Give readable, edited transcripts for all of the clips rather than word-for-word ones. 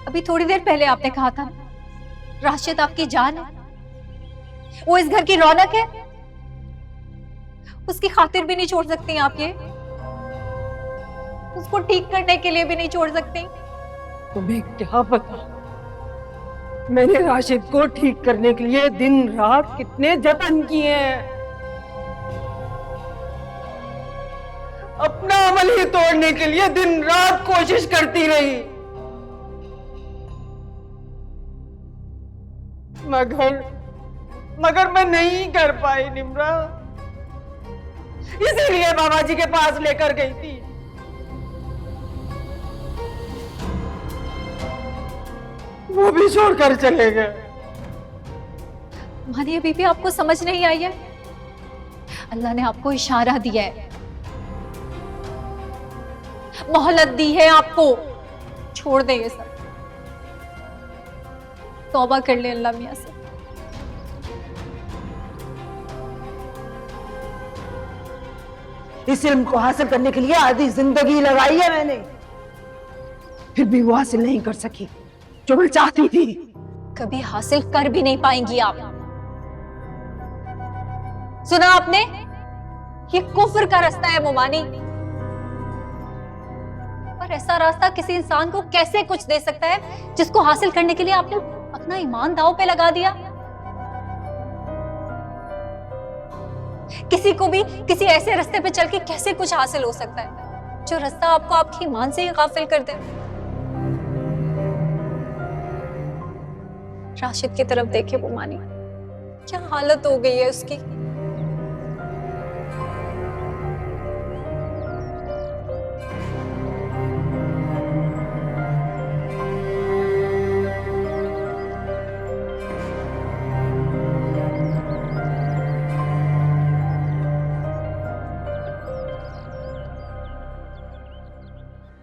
अभी थोड़ी देर पहले आपने कहा था राशिद आपकी जान है, वो इस घर की रौनक है, उसकी खातिर भी नहीं छोड़ सकती आप ये, उसको ठीक करने के लिए भी नहीं छोड़ सकती। तुम्हें क्या पता मैंने राशिद को ठीक करने के लिए दिन रात कितने जतन किए हैं। अपना अमल ही तोड़ने के लिए दिन रात कोशिश करती रही, मगर मैं नहीं कर पाई निम्रा, इसीलिए बाबा जी के पास लेकर गई थी। वो भी छोड़कर चले गए। मानिए बीबी, आपको समझ नहीं आई है, अल्लाह ने आपको इशारा दिया है, मोहलत दी है आपको, छोड़ दे ये सब, तौबा कर ले अल्लाह मियां से। इस इल्म को हासिल करने के लिए आधी जिंदगी लगाई है मैंने, फिर भी वो हासिल नहीं कर सकी जो मैं चाहती थी। कभी हासिल कर भी नहीं पाएंगी आप। सुना आपने, ये कुफ्र का रास्ता है मोमानी, और ऐसा रास्ता किसी इंसान को कैसे कुछ दे सकता है जिसको हासिल करने के लिए आपने अपना ईमान दांव पे लगा दिया। किसी को भी किसी ऐसे रास्ते पे चल के कैसे कुछ हासिल हो सकता है जो रास्ता आपको आपके ईमान से ही गाफिल कर दे। राशिद की तरफ देखे वो मानी, क्या हालत हो गई है उसकी।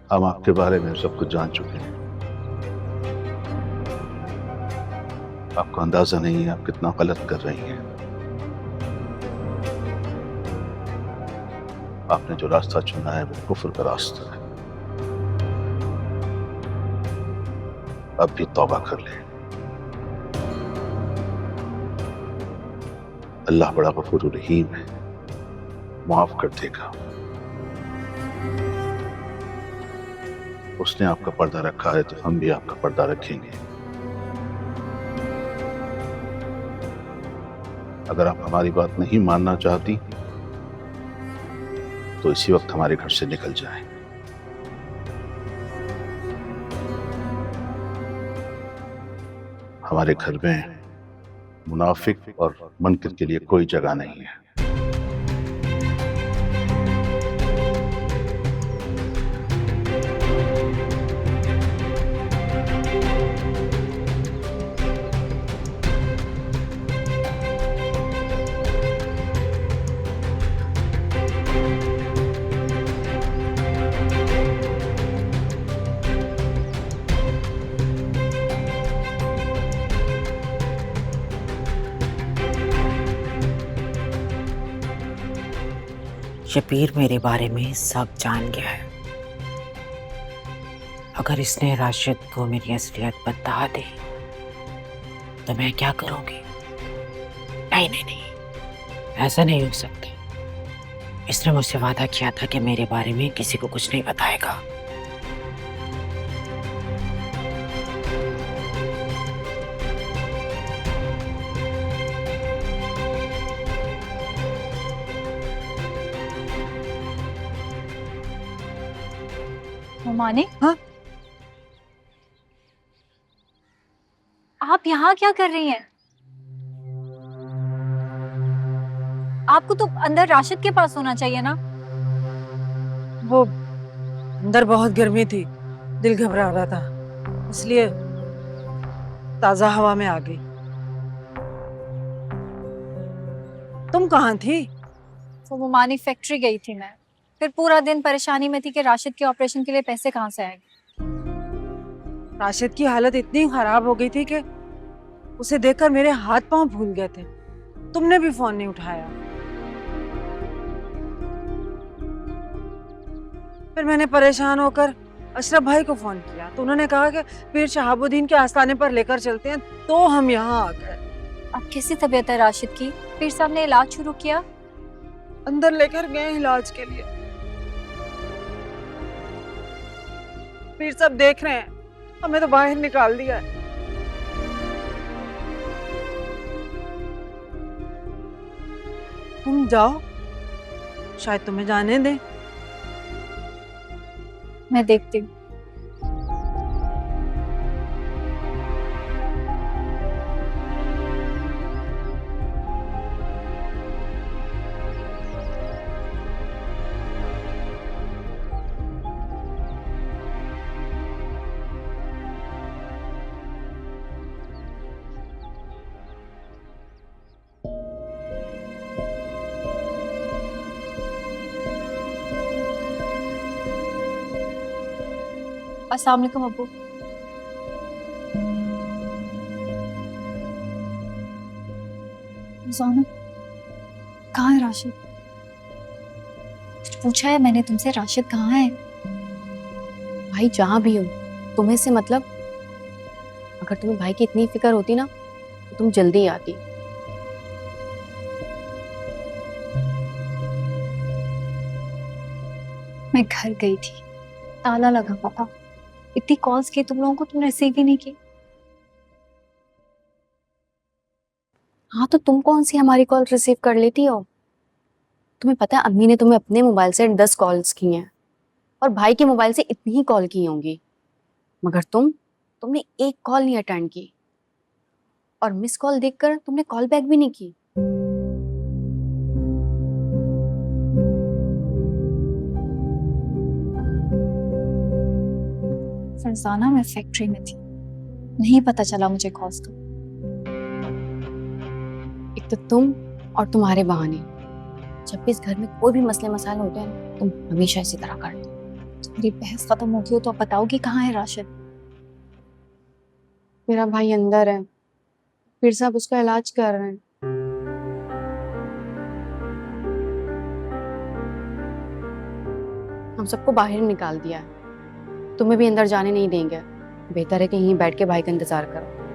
हम आपके बारे में सब कुछ जान चुके हैं। आपको अंदाजा नहीं है आप कितना गलत कर रही हैं। आपने जो रास्ता चुना है वो कुफ्र का रास्ता है। अब भी तौबा कर ले, अल्लाह बड़ा गफूर रहीम है, माफ कर देगा। उसने आपका पर्दा रखा है तो हम भी आपका पर्दा रखेंगे। अगर आप हमारी बात नहीं मानना चाहती तो इसी वक्त हमारे घर से निकल जाएं। हमारे घर में मुनाफिक और मुनकिर के लिए कोई जगह नहीं है। शबीर मेरे बारे में सब जान गया है। अगर इसने राशिद को मेरी असलियत बता दी तो मैं क्या करूंगी? नहीं नहीं नहीं, ऐसा नहीं हो सकता। इसने मुझसे वादा किया था कि मेरे बारे में किसी को कुछ नहीं बताएगा। मोमानी, हाँ? आप यहाँ क्या कर रही हैं? आपको तो अंदर राशिद के पास होना चाहिए ना। वो अंदर बहुत गर्मी थी, दिल घबरा रहा था, इसलिए ताजा हवा में आ गई। तुम कहाँ थी? तो मोमानी फैक्ट्री गई थी मैं, फिर पूरा दिन परेशानी में थी कि राशिद के ऑपरेशन के लिए पैसे कहाँ से आएंगे। राशिद की हालत इतनी खराब हो गई थी कि उसे देखकर मेरे हाथ पांव फूल गए थे। तुमने भी फोन नहीं उठाया। फिर मैंने परेशान होकर अशरफ भाई को फोन किया तो उन्होंने कहा कि पीर शहाबुद्दीन के आस्थाने पर लेकर चलते हैं, तो हम यहाँ आ गए। अब कैसी तबीयत है राशिद की? पीर साहब ने इलाज शुरू किया? अंदर लेकर गए इलाज के लिए। पीर साहब देख रहे हैं, हमें तो बाहर निकाल दिया है। तुम जाओ, शायद तुम्हें जाने दें। मैं देखती हूँ। अस्सलाम वालेकुम अब्बू। रोज़ाना, कहाँ है राशिद? पूछा है मैंने तुमसे, राशिद कहाँ है? भाई जहाँ भी हो, तुम्हें से मतलब, अगर तुम्हें भाई की इतनी फिक्र होती ना तो तुम जल्दी आती। मैं घर गई थी, ताला लगा हुआ था। इतनी कॉल्स की तुम लोगों को, तुम रिसीव ही नहीं की। हाँ तो तुम कौन सी हमारी कॉल रिसीव कर लेती हो? तुम्हें पता है अम्मी ने तुम्हें अपने मोबाइल से 10 कॉल्स की हैं और भाई के मोबाइल से इतनी ही कॉल की होंगी, मगर तुमने एक कॉल नहीं अटेंड की और मिस कॉल देखकर तुमने कॉल बैक भी नहीं की। फरजाना, मैं फैक्ट्री में थी, नहीं पता चला मुझे कॉल्स का। एक तो तुम और तुम्हारे बहाने, जब भी इस घर में कोई भी मसले मसाइल होते हैं ना, तुम हमेशा इसी तरह करते हो। मेरी बहस खत्म होगी हो तो अब बताओगी कहाँ है राशिद? मेरा भाई अंदर है, फिर साहब उसका इलाज कर रहे हैं। हम सबको बाहर निकाल दिया है, तुम्हें भी अंदर जाने नहीं देंगे। बेहतर है कि यहीं बैठ के भाई का इंतजार करो।